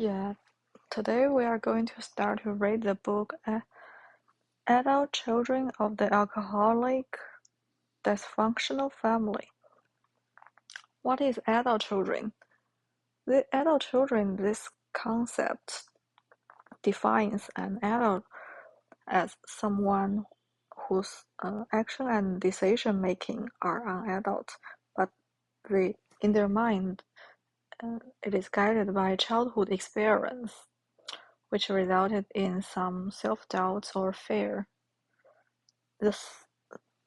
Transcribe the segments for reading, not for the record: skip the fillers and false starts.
Yeah, today we are going to start to read the book Adult Children of the Alcoholic Dysfunctional Family. What is adult children? The adult children, this concept defines an adult as someone whose action and decision making are unadult, but in their mind, it is guided by childhood experience, which resulted in some self-doubts or fear. This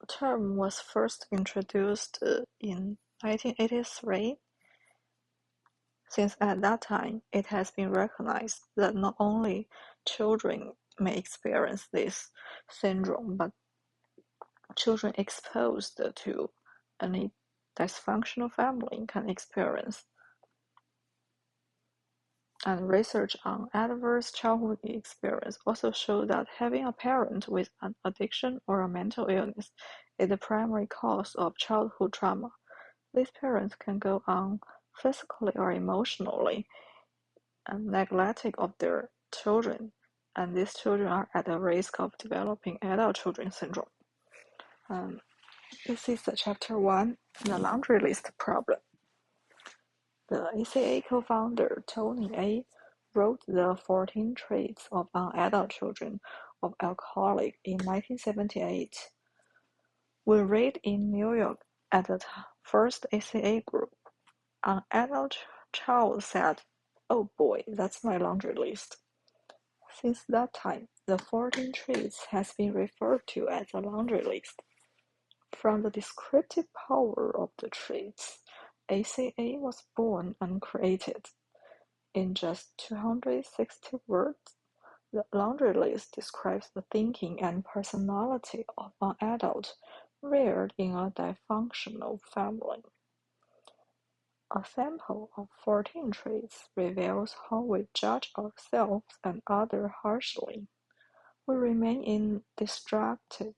term was first introduced in 1983. Since at that time, it has been recognized that not only children may experience this syndrome, but children exposed to any dysfunctional family can experience. And research on adverse childhood experience also show that having a parent with an addiction or a mental illness is the primary cause of childhood trauma. These parents can go on physically or emotionally neglecting of their children, and these children are at a risk of developing adult children syndrome. This is the chapter 1, the laundry list problem. The ACA co-founder Tony A. wrote the 14 Traits of Adult Children of Alcoholics in 1978. We read in New York at the first ACA group. An adult child said, "Oh boy, that's my laundry list." Since that time, the 14 traits has been referred to as a laundry list. From the descriptive power of the traits, ACA was born and created. In just 260 words, the laundry list describes the thinking and personality of an adult reared in a dysfunctional family. A sample of 14 traits reveals how we judge ourselves and others harshly. We remain in destructive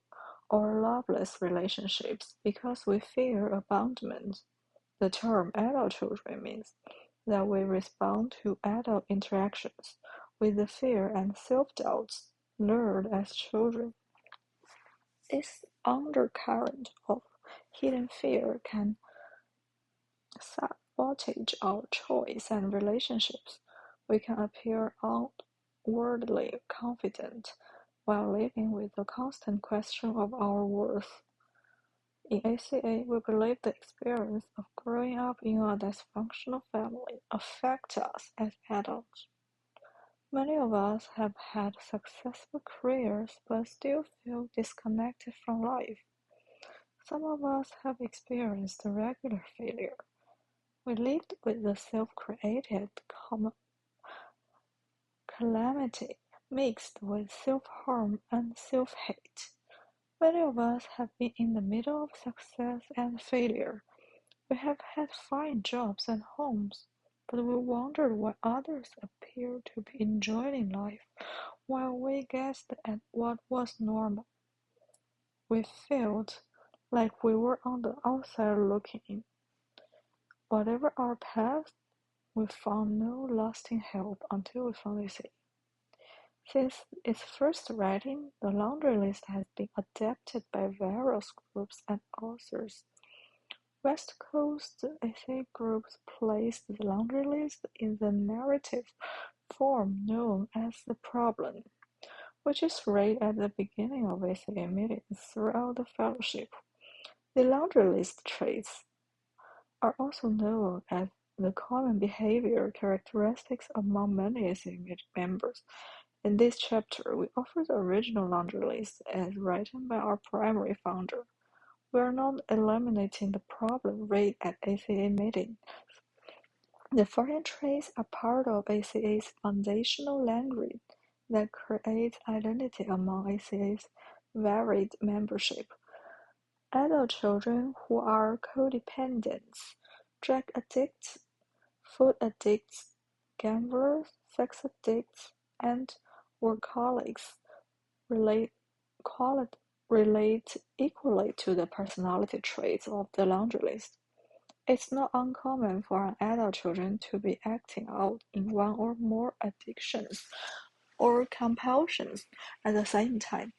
or loveless relationships because we fear abandonment. The term adult children means that we respond to adult interactions with the fear and self-doubts learned as children. This undercurrent of hidden fear can sabotage our choice and relationships. We can appear outwardly confident while living with the constant question of our worth. In ACA, we believe the experience of growing up in a dysfunctional family affects us as adults. Many of us have had successful careers but still feel disconnected from life. Some of us have experienced regular failure. We lived with the self-created calamity mixed with self-harm and self-hate. Many of us have been in the middle of success and failure. We have had fine jobs and homes, but we wondered why others appeared to be enjoying life while we guessed at what was normal. We felt like we were on the outside looking in. Whatever our past, we found no lasting help until we found ACA. Since its first writing, the laundry list has been adapted by various groups and authors. West Coast ACA groups placed the laundry list in the narrative form known as the problem, which is read at the beginning of ACA meetings throughout the fellowship. The laundry list traits are also known as the common behavior characteristics among many ACA members. In this chapter, we offer the original laundry list as written by our primary founder. We are not eliminating the problem read at ACA meetings. The 14 traits are part of ACA's foundational language that creates identity among ACA's varied membership. Adult children who are codependents, drug addicts, food addicts, gamblers, sex addicts, and workaholics relate equally to the personality traits of the laundry list. It's not uncommon for adult children to be acting out in one or more addictions or compulsions at the same time.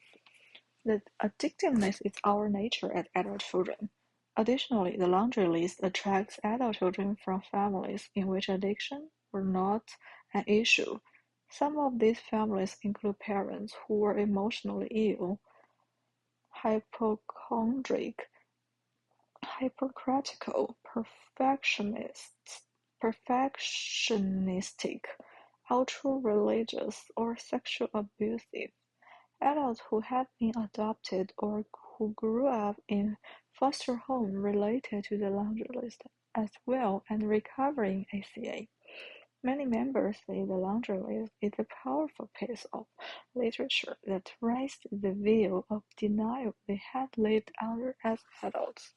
The addictiveness is our nature as adult children. Additionally, the laundry list attracts adult children from families in which addiction were not an issue. Some of these families include parents who were emotionally ill, hypochondriac, hypercritical, perfectionistic, ultra-religious, or sexually abusive. Adults who have been adopted or who grew up in foster home related to the laundry list as well and recovering ACA. Many members say the laundry list is a powerful piece of literature that raised the veil of denial they had lived under as adults.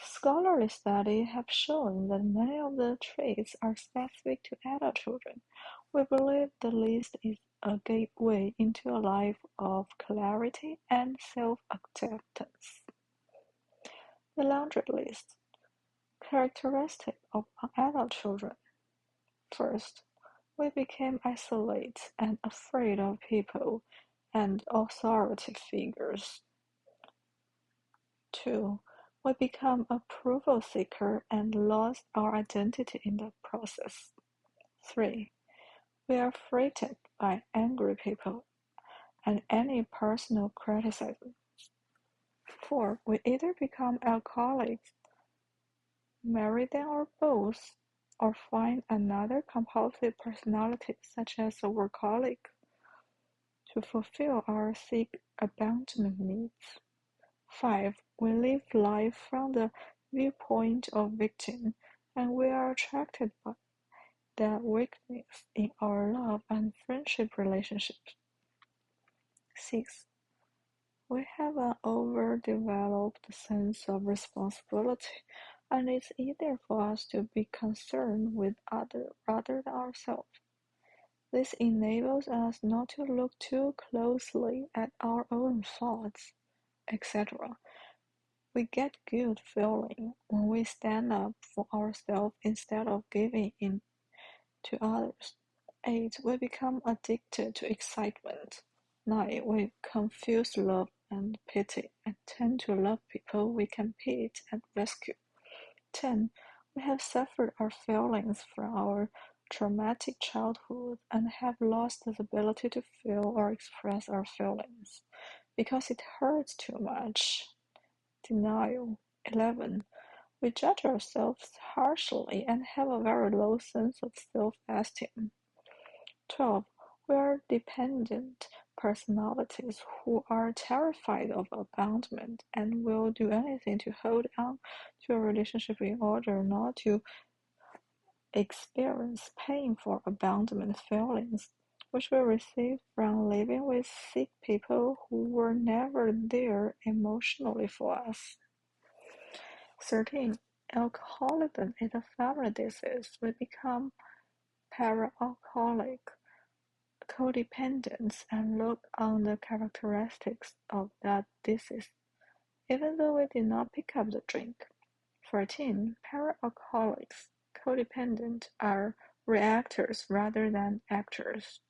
Scholarly studies have shown that many of the traits are specific to adult children. We believe the list is a gateway into a life of clarity and self-acceptance. The laundry list. Characteristics of adult children. First, we became isolated and afraid of people and authority figures. 2. We become approval seeker and lost our identity in the process. 3. We are frightened by angry people and any personal criticism. 4. We either become alcoholics, marry them or both, or find another compulsive personality such as a workaholic to fulfill our seek abandonment needs. 5. We live life from the viewpoint of victim, and we are attracted by that weakness in our love and friendship relationships. 6. We have an overdeveloped sense of responsibility, and it's easier for us to be concerned with others rather than ourselves. This enables us not to look too closely at our own thoughts, etc. We get good feeling when we stand up for ourselves instead of giving in to others. 8. We become addicted to excitement. 9. We confuse love and pity and tend to love people we can pity and rescue. 10. We have suffered our feelings from our traumatic childhood and have lost the ability to feel or express our feelings because it hurts too much. Denial. 11. We judge ourselves harshly and have a very low sense of self-esteem. 12. We are dependent personalities who are terrified of abandonment and will do anything to hold on to a relationship in order not to experience painful abandonment feelings, which we receive from living with sick people who were never there emotionally for us. 13. Alcoholism is a family disease. We become para-alcoholic, codependent, and look on the characteristics of that disease, even though we did not pick up the drink. 14. Para-alcoholics, codependent, are reactors rather than actors.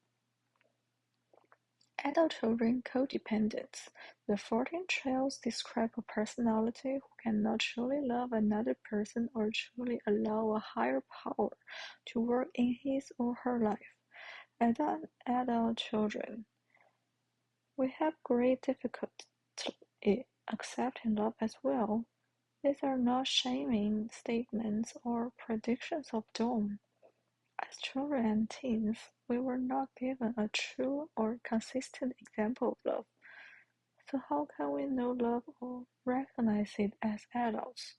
Adult children codependents. The 14 traits describe a personality who cannot truly love another person or truly allow a higher power to work in his or her life. As adult children, we have great difficulty accepting love as well. These are not shaming statements or predictions of doom. As children and teens, we were not given a true or consistent example of love. So how can we know love or recognize it as adults?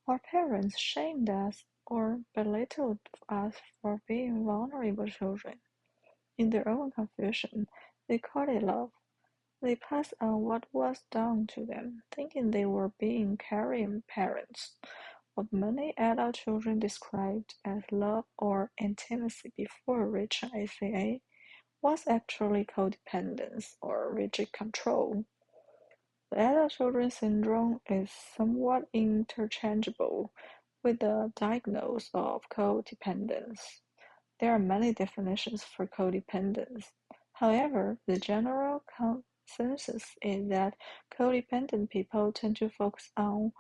Our parents shamed us or belittled us for being vulnerable children. In their own confusion, they called it love. They passed on what was done to them, thinking they were being caring parents. What many adult children described as love or intimacy before reaching ACA was actually codependence or rigid control. The adult children syndrome is somewhat interchangeable with the diagnosis of codependence. There are many definitions for codependence. However, the general consensus is that codependent people tend to focus on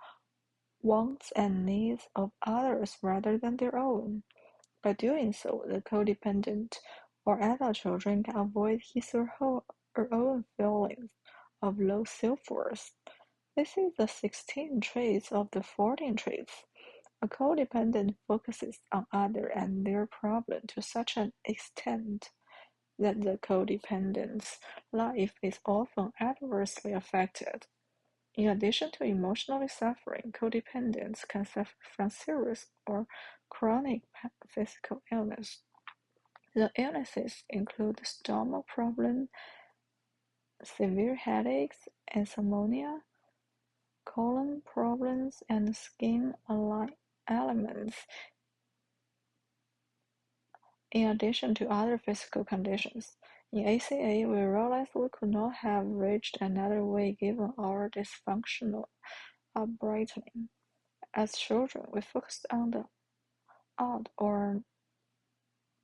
wants and needs of others rather than their own. By doing so, the codependent or adult children can avoid his or her own feelings of low self-worth. This is the 16 traits of the 14 traits. A codependent focuses on others and their problem to such an extent that the codependent's life is often adversely affected. In addition to emotionally suffering, codependents can suffer from serious or chronic physical illness. The illnesses include stomach problems, severe headaches, insomnia, colon problems, and skin ailments, in addition to other physical conditions. In ACA, we realized we could not have reached another way given our dysfunctional upbringing. As children, we focused on the odd or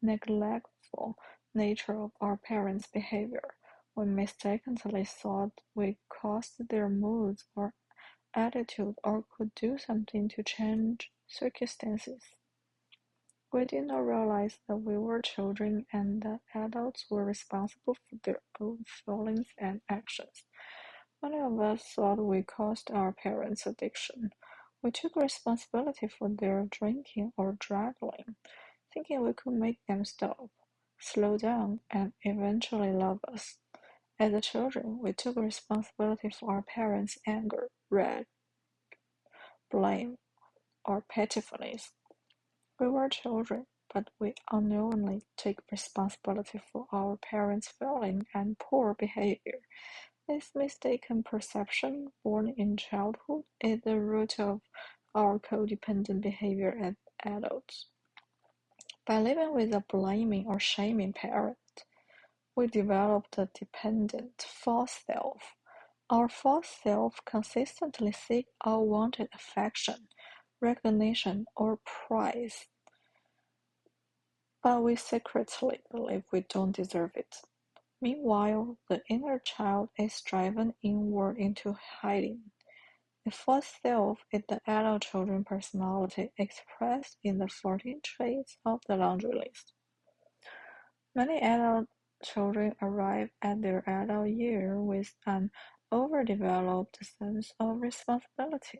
neglectful nature of our parents' behavior. We mistakenly thought we caused their moods or attitude or could do something to change circumstances. We did not realize that we were children and that adults were responsible for their own feelings and actions. Many of us thought we caused our parents' addiction. We took responsibility for their drinking or drugging, thinking we could make them stop, slow down, and eventually love us. As children, we took responsibility for our parents' anger, rage, blame, or pettiness. We were children, but we unknowingly take responsibility for our parents' failing and poor behavior. This mistaken perception, born in childhood, is the root of our codependent behavior as adults. By living with a blaming or shaming parent, we developed a dependent false self. Our false self consistently seeks unwanted affection, recognition, or praise, but we secretly believe we don't deserve it. Meanwhile, the inner child is driven inward into hiding. The false self is the adult children personality expressed in the 14 traits of the laundry list. Many adult children arrive at their adult year with an overdeveloped sense of responsibility,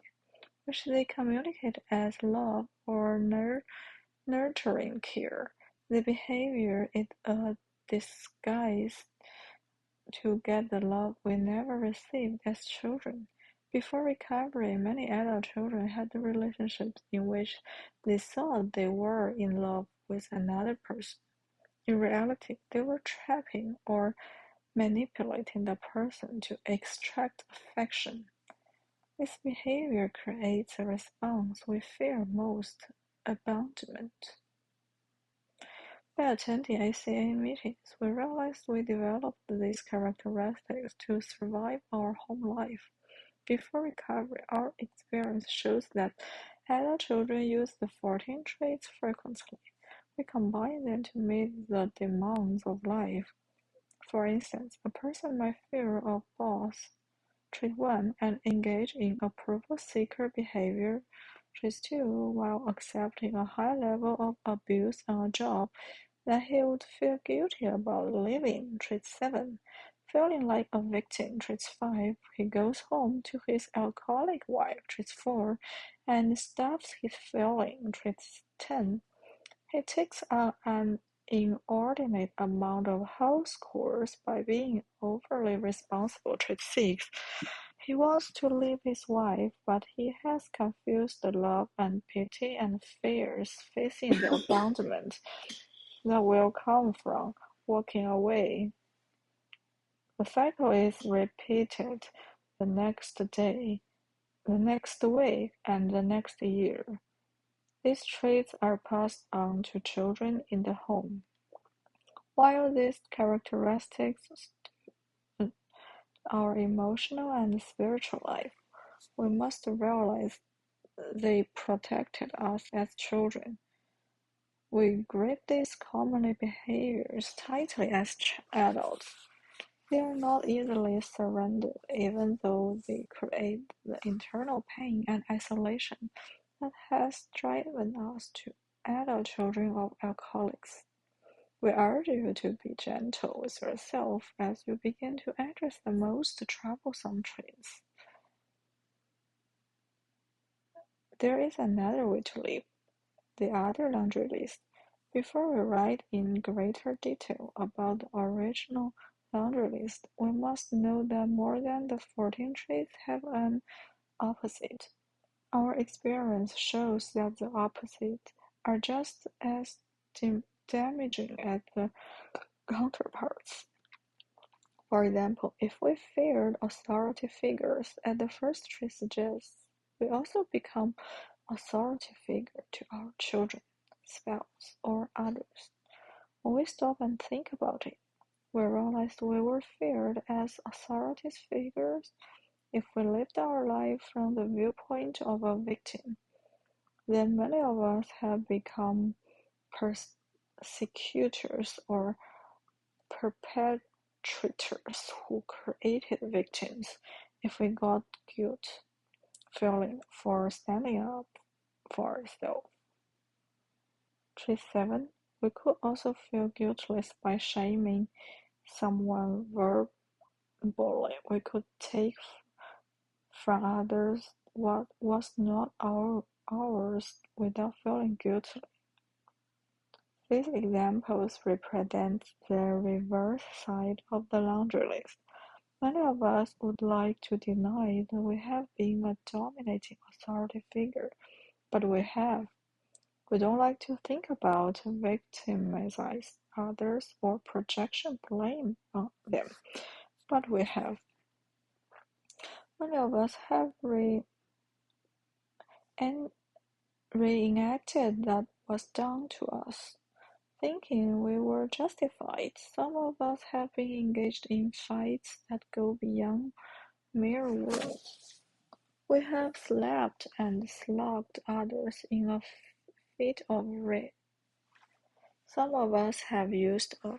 which they communicate as love or nurturing care. The behavior is a disguise to get the love we never received as children. Before recovery, many adult children had relationships in which they thought they were in love with another person. In reality, they were trapping or manipulating the person to extract affection. This behavior creates a response we fear most: abandonment. By attending ACA meetings, we realized we developed these characteristics to survive our home life. Before recovery, our experience shows that adult children use the 14 traits frequently. We combine them to meet the demands of life. For instance, a person might fear a boss, trait 1, and engage in approval seeker behavior, trait 2, while accepting a high level of abuse on a job that he would feel guilty about leaving, trait 7. Feeling like a victim, trait 5. He goes home to his alcoholic wife, trait 4, and stops his feeling, trait 10. He takes on an inordinate amount of house chores by being overly responsible, trait 6. He wants to leave his wife, but he has confused the love and pity and fears facing the abandonment that will come from walking away. The cycle is repeated the next day, the next week, and the next year. These traits are passed on to children in the home. While these characteristics our emotional and spiritual life, we must realize they protected us as children. We grip these common behaviors tightly as adults. They are not easily surrendered, even though they create the internal pain and isolation that has driven us to adult children of alcoholics. We urge you to be gentle with yourself as you begin to address the most troublesome traits. There is another way to live, the other laundry list. Before we write in greater detail about the original laundry list, we must know that more than the 14 traits have an opposite. Our experience shows that the opposites are just as damaging as the counterparts. For example, if we feared authority figures, as the first trait suggests, we also become authority figure to our children, spouse, or others. When we stop and think about it, we realize we were feared as authority figures if we lived our life from the viewpoint of a victim. Then many of us have become persecutors or perpetrators who created victims if we got guilt feeling for standing up for ourselves. Trait 7. We could also feel guiltless by shaming someone verbally. We could take from others what was not ours without feeling guilty. These examples represent the reverse side of the laundry list. Many of us would like to deny that we have been a dominating authority figure, but we have. We don't like to think about victimizing others or projection blame on them, but we have. Many of us have reenacted that was done to us, thinking we were justified. Some of us have been engaged in fights that go beyond mere words. We have slapped and slugged others in a fit of rage. Some of us have used a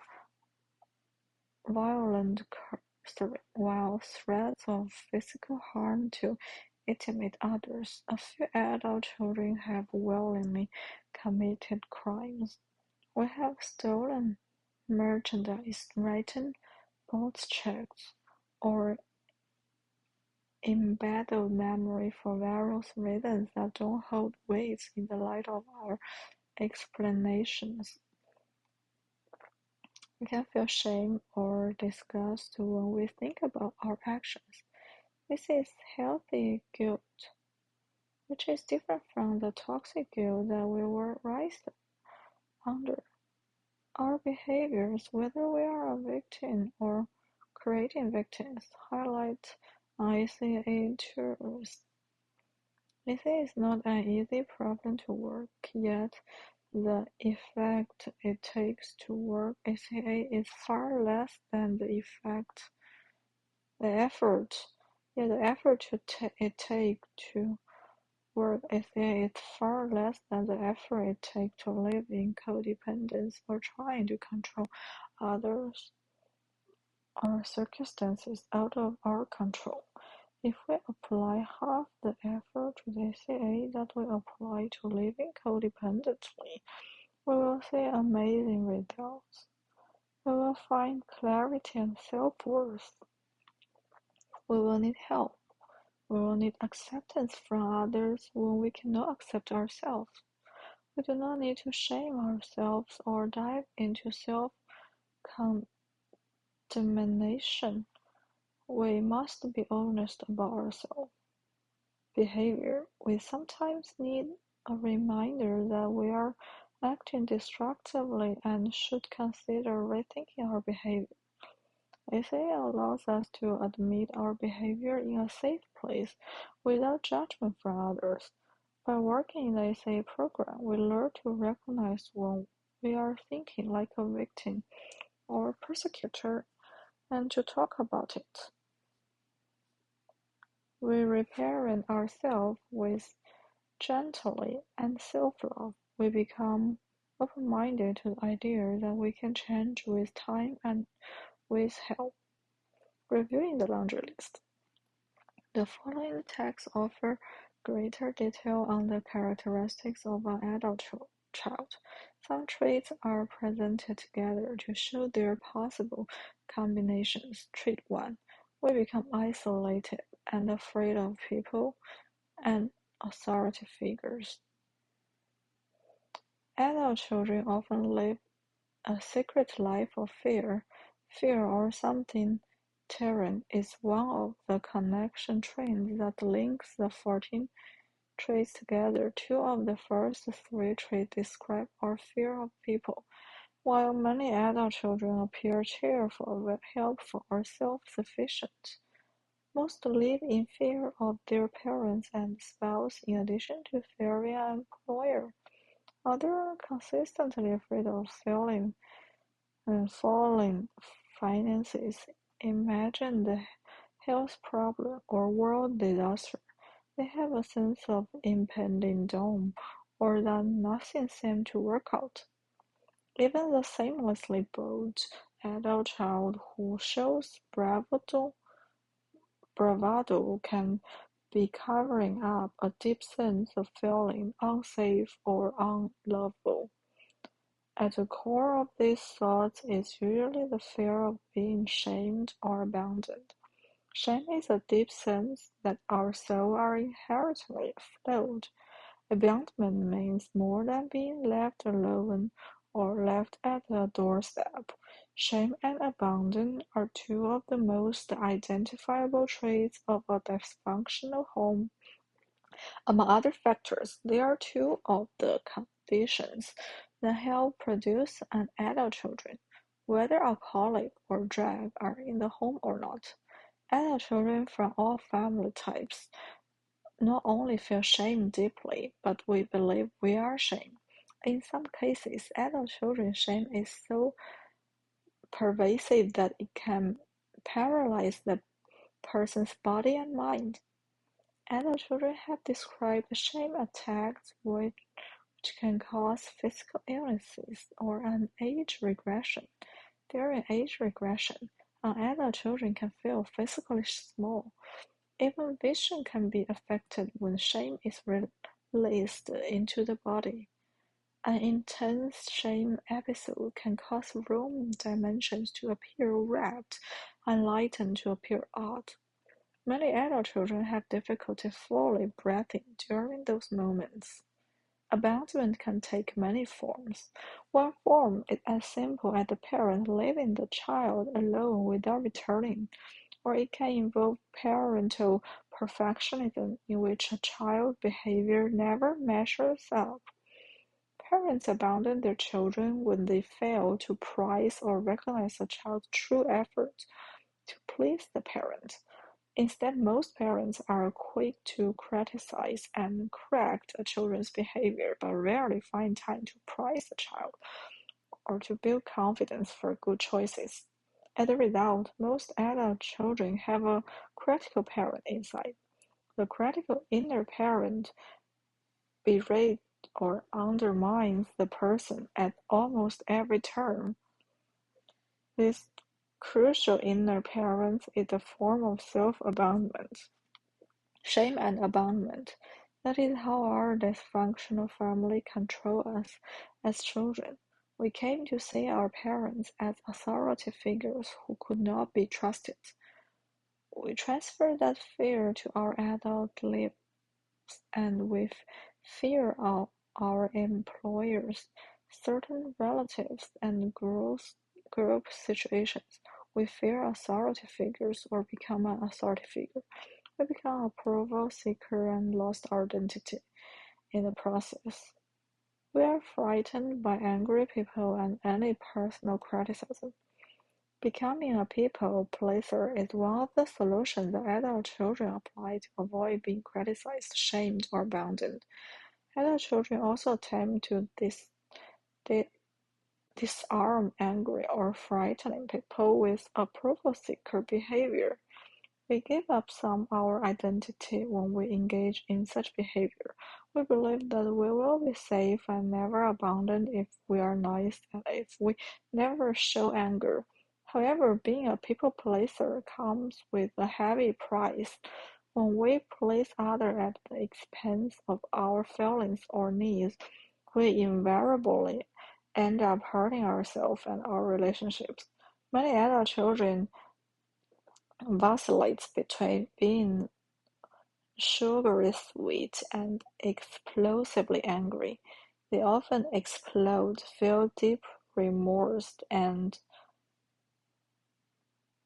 violent curse while threats of physical harm to intimidate others. A few adult children have willingly committed crimes. We have stolen merchandise, written box checks, or embedded memory for various reasons that don't hold weight in the light of our explanations. We can feel shame or disgust when we think about our actions. This is healthy guilt, which is different from the toxic guilt that we were raised under. Our behaviors, whether we are a victim or creating victims, highlight ACA truths. ACA is not an easy problem to work, yet the effect it takes to work ACA is far less than the effort. Yet the effort it takes to work ACA is far less than the effort it takes to live in codependence or trying to control others or circumstances out of our control. If we apply half the effort to the ACA that we apply to living codependently, we will see amazing results. We will find clarity and self-worth. We will need help. We will need acceptance from others when we cannot accept ourselves. We do not need to shame ourselves or dive into self-condemnation. We must be honest about ourselves. Behavior. We sometimes need a reminder that we are acting destructively and should consider rethinking our behavior. ACA allows us to admit our behavior in a safe place without judgment from others. By working in the ACA program, we learn to recognize when we are thinking like a victim or persecutor and to talk about it. We reparent ourselves with gently, and self-love, we become open-minded to the idea that we can change with time and with help. Reviewing the laundry list. The following texts offer greater detail on the characteristics of an adult child. Some traits are presented together to show their possible combinations. Trait 1. We become isolated and afraid of people and authority figures. Adult children often live a secret life of fear. Fear or something tyrant is one of the connection traits that links the 14 traits together. Two of the first three traits describe our fear of people, while many adult children appear cheerful, helpful, or self-sufficient. Most live in fear of their parents and spouse in addition to fearing an employer. Others are consistently afraid of failing and falling finances. Imagine the health problem or world disaster. They have a sense of impending doom or that nothing seems to work out. Even the seamlessly bold adult child who shows bravado can be covering up a deep sense of feeling unsafe or unlovable. At the core of these thoughts is usually the fear of being shamed or abandoned. Shame is a deep sense that our souls are inherently flawed. Abandonment means more than being left alone or left at a doorstep. Shame and abandon are two of the most identifiable traits of a dysfunctional home. Among other factors, there are two of the conditions that help produce an adult children, whether alcoholic or drug are in the home or not. Adult children from all family types not only feel shame deeply, but we believe we are shame. In some cases, adult children's shame is so pervasive that it can paralyze the person's body and mind. Adult children have described shame attacks which can cause physical illnesses or an age regression. During age regression, adult children can feel physically small. Even vision can be affected when shame is released into the body. An intense shame episode can cause room dimensions to appear wrapped and lighten to appear odd. Many adult children have difficulty fully breathing during those moments. Abandonment can take many forms. One form is as simple as the parent leaving the child alone without returning, or it can involve parental perfectionism in which a child's behavior never measures up. Parents abandon their children when they fail to prize or recognize a child's true effort to please the parent. Instead, most parents are quick to criticize and correct a children's behavior, but rarely find time to praise the child or to build confidence for good choices. As a result, most adult children have a critical parent inside. The critical inner parent berates or undermines the person at almost every turn. This crucial inner parent is a form of self-abandonment. Shame and abandonment. That is how our dysfunctional family control us as children. We came to see our parents as authority figures who could not be trusted. We transfer that fear to our adult lives, and with fear of our employers, certain relatives, and group situations, we fear authority figures or become an authority figure. We become approval seeker and lost our identity in the process. We are frightened by angry people and any personal criticism. Becoming a people pleaser is one of the solutions that adult children apply to avoid being criticized, shamed, or abandoned. Adult children also attempt to disarm angry or frightening people with approval seeker behavior. We give up some our identity when we engage in such behavior. We believe that we will be safe and never abandoned if we are nice and if we never show anger. However, being a people pleaser comes with a heavy price. When we please others at the expense of our feelings or needs, we invariably end up hurting ourselves and our relationships. Many adult children vacillate between being sugary sweet and explosively angry. They often explode, feel deep remorse, and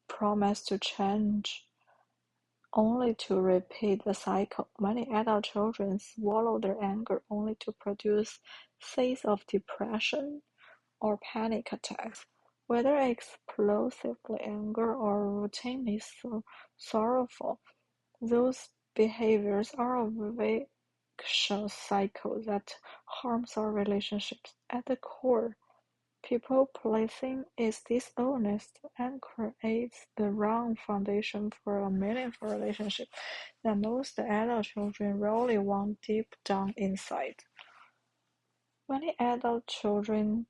promise to change, only to repeat the cycle. Many adult children swallow their anger only to produce fits of depression or panic attacks. Whether explosively angry or routinely sorrowful, those behaviors are a vicious cycle that harms our relationships. At the core, people-pleasing is dishonest and creates the wrong foundation for a meaningful relationship that most adult children really want deep down inside. Many adult children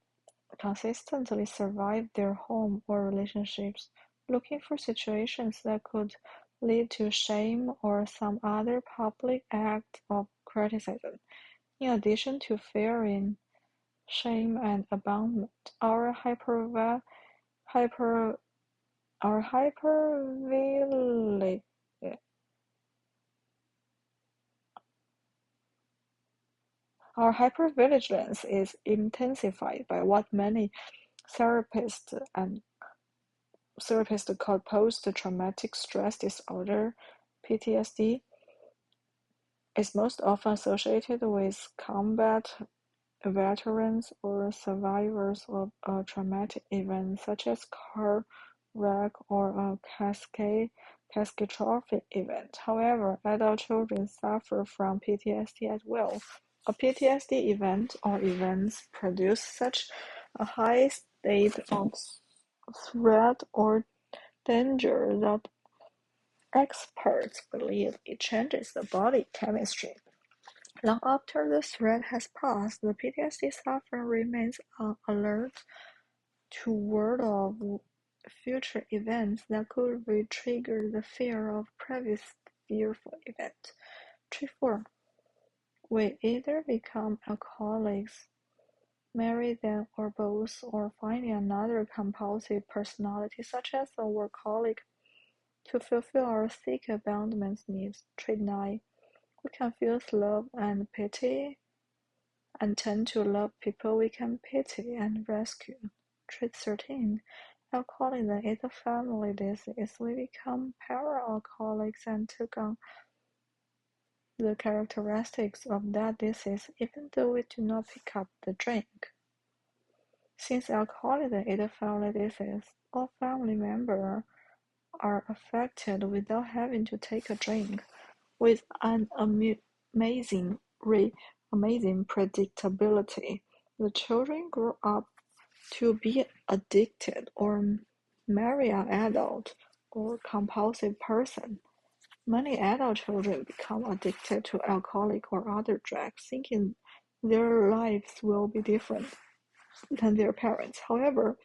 consistently survive their home or relationships, looking for situations that could lead to shame or some other public act of criticism. In addition to fearing shame and abandonment, hyper, our hypervigilance our hypervigilance is intensified by what many therapists and therapists call post-traumatic stress disorder (PTSD) is most often associated with combat veterans or survivors of a traumatic event such as car wreck or a catastrophic event. However, adult children suffer from PTSD as well. A PTSD event or events produce such a high state of threat or danger that experts believe it changes the body chemistry. Long after the threat has passed, the PTSD sufferer remains on alert to ward of future events that could re-trigger the fear of previous fearful event. 4. We either become alcoholics, marry them or both, or finding another compulsive personality such as a workaholic to fulfill our sick abandonment needs. 9. We confuse love and pity and tend to love people we can pity and rescue. Trait 13. Alcoholism is a family disease. We become para-alcoholics and took on the characteristics of that disease even though we do not pick up the drink. Since alcoholism is a family disease, all family members are affected without having to take a drink. With an amazing predictability, the children grow up to be addicted or marry an adult or compulsive person. Many adult children become addicted to alcoholic or other drugs, thinking their lives will be different than their parents. However,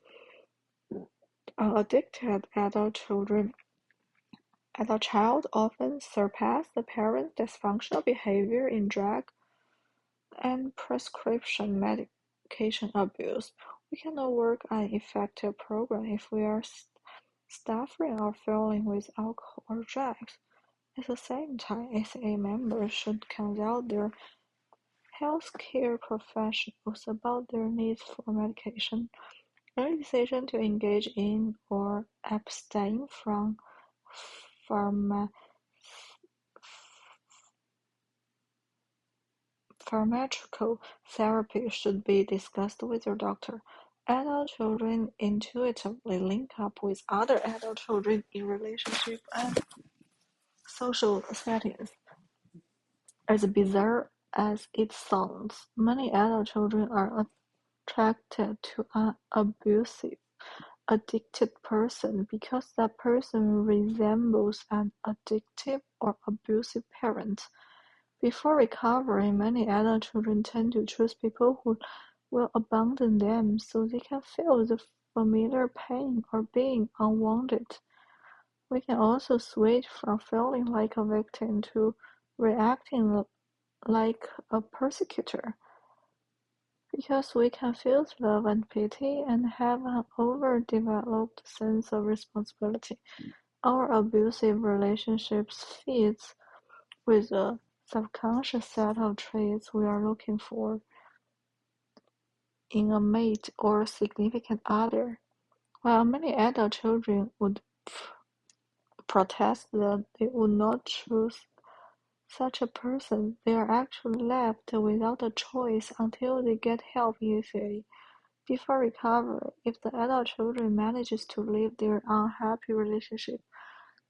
addicted adult child often surpass the parents' dysfunctional behavior in drug and prescription medication abuse. We cannot work on an effective program if we are stuffing our feelings with alcohol or drugs. At the same time, ACA members should consult their healthcare professionals about their needs for medication. Any decision to engage in or abstain from pharma pharmaceutical therapy should be discussed with your doctor. Adult children intuitively link up with other adult children in relationship and social settings. As bizarre as it sounds, many adult children are attracted to an abusive addicted person because that person resembles an addictive or abusive parent. Before recovery, many adult children tend to choose people who will abandon them so they can feel the familiar pain or being unwanted. We can also switch from feeling like a victim to reacting like a persecutor, because we can feel love and pity and have an overdeveloped sense of responsibility. Our abusive relationships fits with a subconscious set of traits we are looking for in a mate or significant other. While many adult children would protest that they would not choose such a person, they are actually left without a choice until they get help immediately. Before recovery, if the adult children manages to leave their unhappy relationship,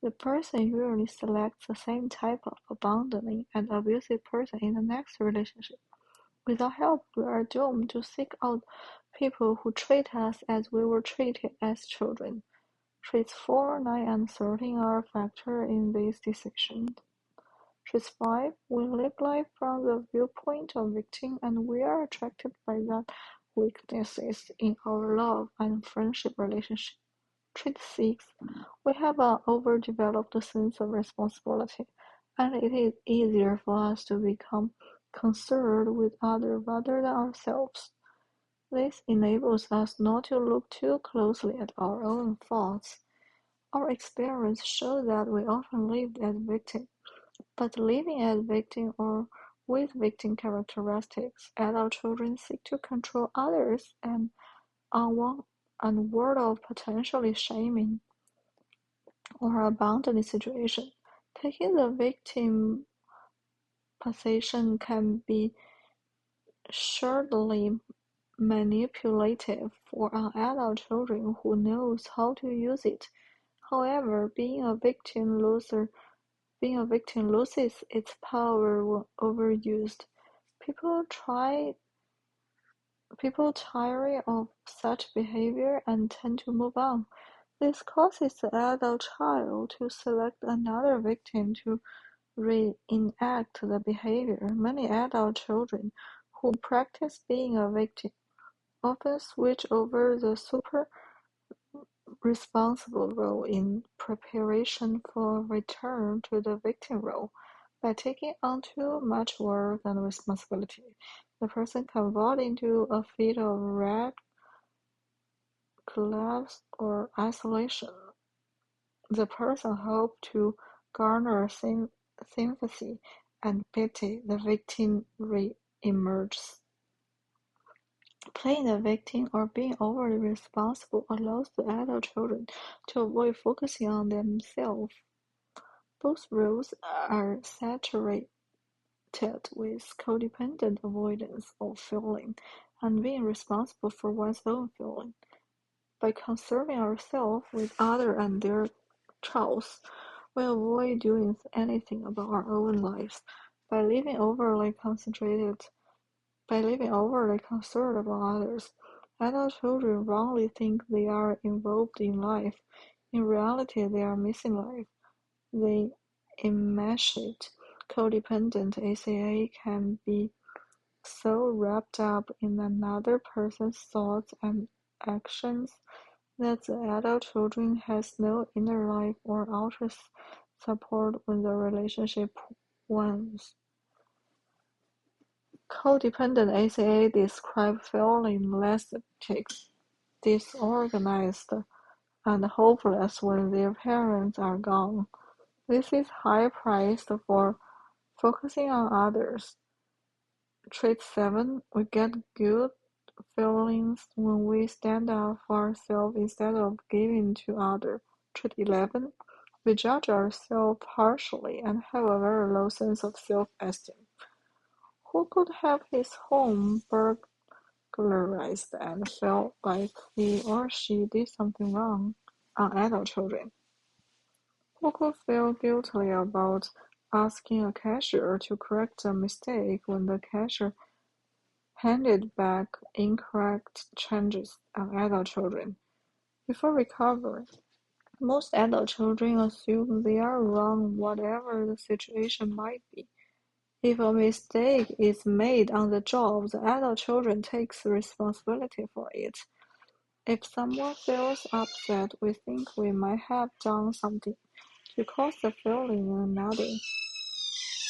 the person usually selects the same type of abandoning and abusive person in the next relationship. Without help, we are doomed to seek out people who treat us as we were treated as children. Traits 4, 9, and 13 are a factor in this decision. Traits 5, we live life from the viewpoint of victim and we are attracted by that weaknesses in our love and friendship relationship. Trait 6, we have an overdeveloped sense of responsibility, and it is easier for us to become concerned with others rather than ourselves. This enables us not to look too closely at our own faults. Our experience shows that we often lived as victims, but living as victim or with victim characteristics, adult children seek to control others and ward off potentially shaming or abandoning situation. Taking the victim position can be shrewdly manipulative for an adult children who knows how to use it. However, being a victim loses its power when overused. People tire of such behavior and tend to move on. This causes the adult child to select another victim to reenact the behavior. Many adult children who practice being a victim often switch over the super responsible role in preparation for a return to the victim role. By taking on too much work and responsibility, the person can fall into a fit of red collapse or isolation. The person hopes to garner sympathy and pity. The victim re-emerges. Playing the victim or being overly responsible allows the adult children to avoid focusing on themselves. Both roles are saturated with codependent avoidance of feeling and being responsible for one's own feeling. By conserving ourselves with others and their chores, we avoid doing anything about our own lives. By living overly concerned about others, adult children wrongly think they are involved in life. In reality, they are missing life. The enmeshed, codependent ACA can be so wrapped up in another person's thoughts and actions that the adult children has no inner life or outer support when the relationship ends. Codependent ACA describe feeling lethargic, disorganized, and hopeless when their parents are gone. This is high priced for focusing on others. Trait 7, we get good feelings when we stand up for ourselves instead of giving to others. Trait 11, we judge ourselves harshly and have a very low sense of self-esteem. Who could have his home burglarized and feel like he or she did something wrong? Adult children. Who could feel guilty about asking a cashier to correct a mistake when the cashier handed back incorrect changes? Adult children. before recovery. Most adult children assume they are wrong whatever the situation might be. If a mistake is made on the job, the adult children takes responsibility for it. If someone feels upset, we think we might have done something to cause the feeling and nothing.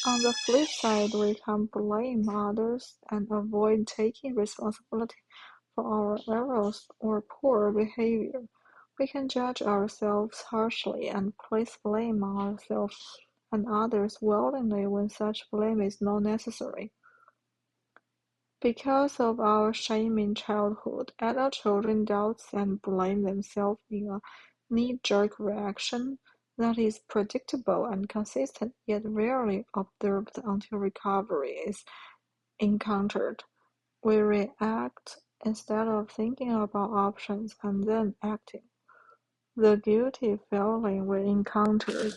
On the flip side, we can blame others and avoid taking responsibility for our errors or poor behavior. We can judge ourselves harshly and place blame on ourselves and others willingly when such blame is not necessary. Because of our shame in childhood, adult children doubt and blame themselves in a knee-jerk reaction that is predictable and consistent, yet rarely observed until recovery is encountered. We react instead of thinking about options and then acting. The guilty feeling we encountered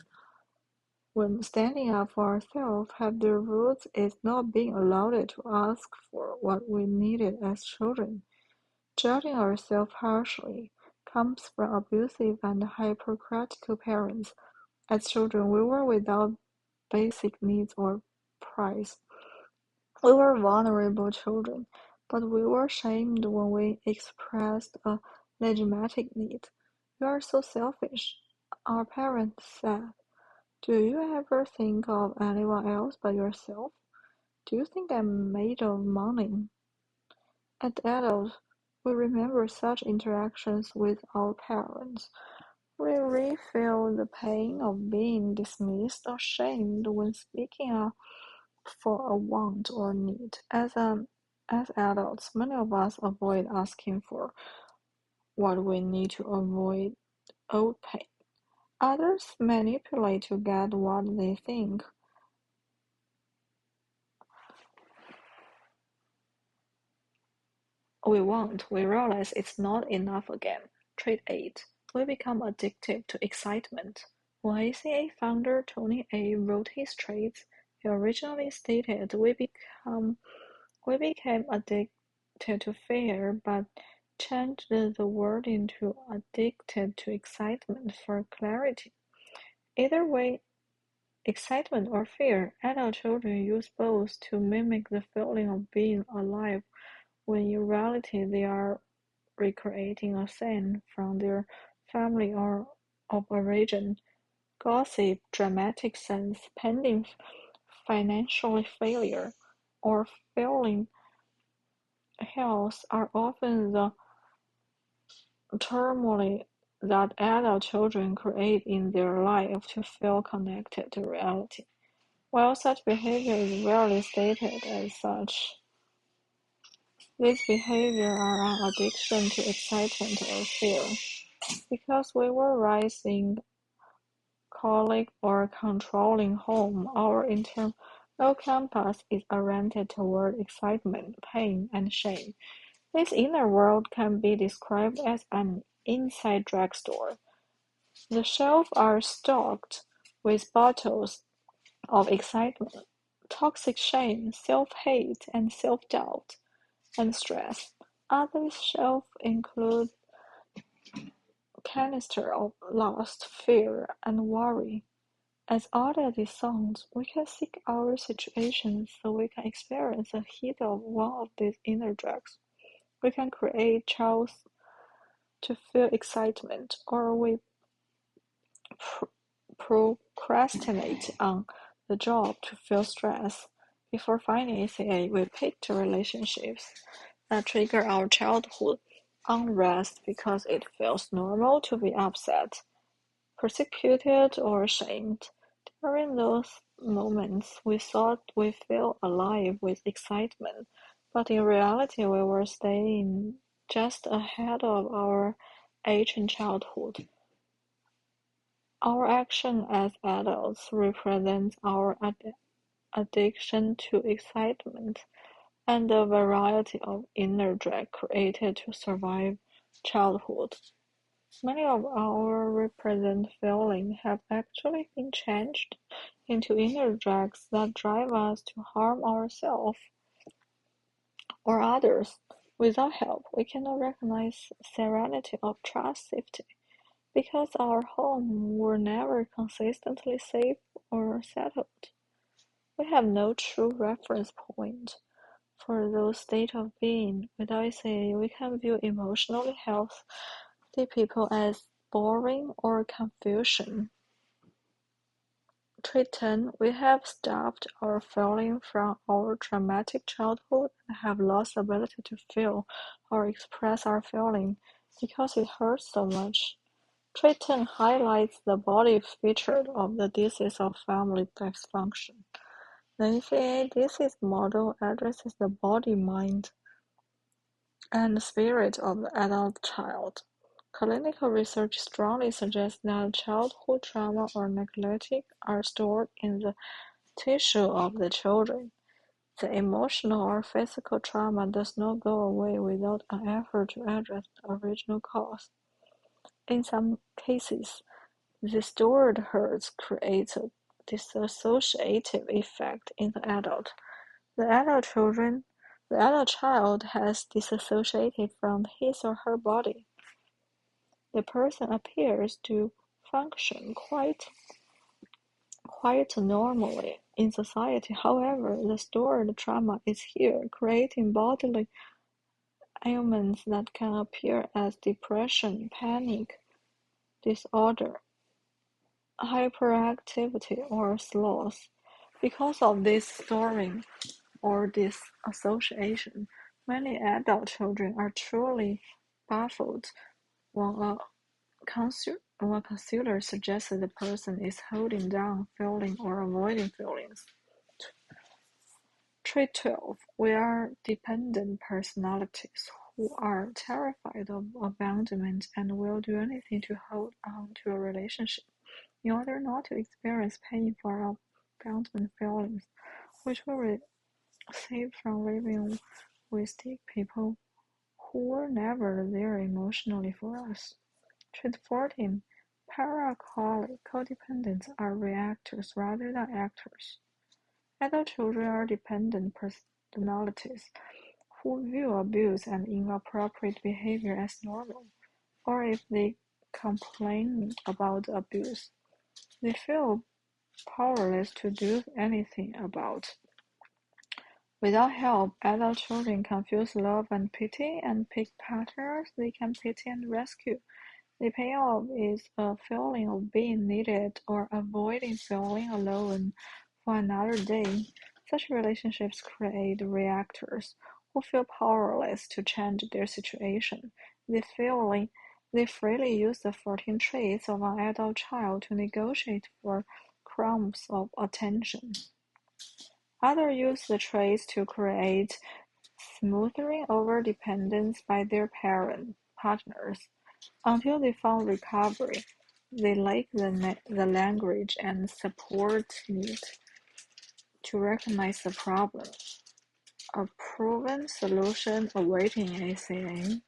when standing up for ourselves have their roots in not being allowed to ask for what we needed as children. Judging ourselves harshly comes from abusive and hypocritical parents. As children, we were without basic needs or price. We were vulnerable children, but we were shamed when we expressed a legitimate need. "You are so selfish," our parents said. "Do you ever think of anyone else but yourself? Do you think I'm made of money?" As adults, we remember such interactions with our parents. We feel the pain of being dismissed or shamed when speaking up for a want or need. As adults, many of us avoid asking for what we need to avoid old pain. Others manipulate to get what they think we want. We realize it's not enough again. Trait 8. We become addicted to excitement. When ACA founder Tony A wrote his traits, he originally stated we became addicted to fear, but changed the word into addicted to excitement for clarity. Either way, excitement or fear, adult children use both to mimic the feeling of being alive when in reality they are recreating a scene from their family or of a region. Gossip, dramatic sense, pending financial failure, or failing health are often the turmoil that adult children create in their life to feel connected to reality. While such behavior is rarely stated as such, these behaviors are an addiction to excitement or fear. Because we were raised in colic or controlling home, our internal compass is oriented toward excitement, pain, and shame. This inner world can be described as an inside drugstore. The shelves are stocked with bottles of excitement, toxic shame, self-hate, and self-doubt, and stress. Other shelves include canister of lust, fear, and worry. As odd as it sounds, we can seek our situations so we can experience the heat of one of these inner drugs. We can create chaos to feel excitement, or we procrastinate on the job to feel stress. Before finding ACA, we picked relationships that trigger our childhood unrest because it feels normal to be upset, persecuted, or ashamed. During those moments, we thought we felt alive with excitement, but in reality, we were staying just ahead of our ancient childhood. Our action as adults represents our addiction to excitement and the variety of inner drag created to survive childhood. Many of our represent feelings have actually been changed into inner drags that drive us to harm ourselves or others. Without help, we cannot recognize serenity of trust safety, because our home were never consistently safe or settled. We have no true reference point for those state of being. Without it, we can view emotionally healthy people as boring or confusion. Trait 10. We have stopped our feeling from our traumatic childhood and have lost the ability to feel or express our feeling because it hurts so much. Trait 10 highlights the body feature of the disease of family dysfunction. The ECA disease model addresses the body, mind, and spirit of the adult child. Clinical research strongly suggests that childhood trauma or neglect are stored in the tissue of the children. The emotional or physical trauma does not go away without an effort to address the original cause. In some cases, the stored hurts create a dissociative effect in the adult. The adult child has disassociated from his or her body. The person appears to function quite normally in society. However, the stored trauma is here, creating bodily ailments that can appear as depression, panic disorder, hyperactivity, or sloth. Because of this storing or disassociation, many adult children are truly baffled when a counselor suggests that the person is holding down feeling or avoiding feelings. Trait 12. We are dependent personalities who are terrified of abandonment and will do anything to hold on to a relationship in order not to experience pain for abandonment feelings, which we receive from living with sick people who were never there emotionally for us. Trait 14. Para-alcoholic codependents are reactors rather than actors. Adult children are dependent personalities who view abuse and inappropriate behavior as normal, or if they complain about abuse, they feel powerless to do anything about. Without help, adult children confuse love and pity and pick partners they can pity and rescue. The payoff is a feeling of being needed or avoiding feeling alone for another day. Such relationships create reactors who feel powerless to change their situation. They freely use the 14 traits of an adult child to negotiate for crumbs of attention. Others use the traits to create smoothing over dependence by their partners. Until they found recovery, they lack the language and support need to recognize the problem. A proven solution awaiting ACA.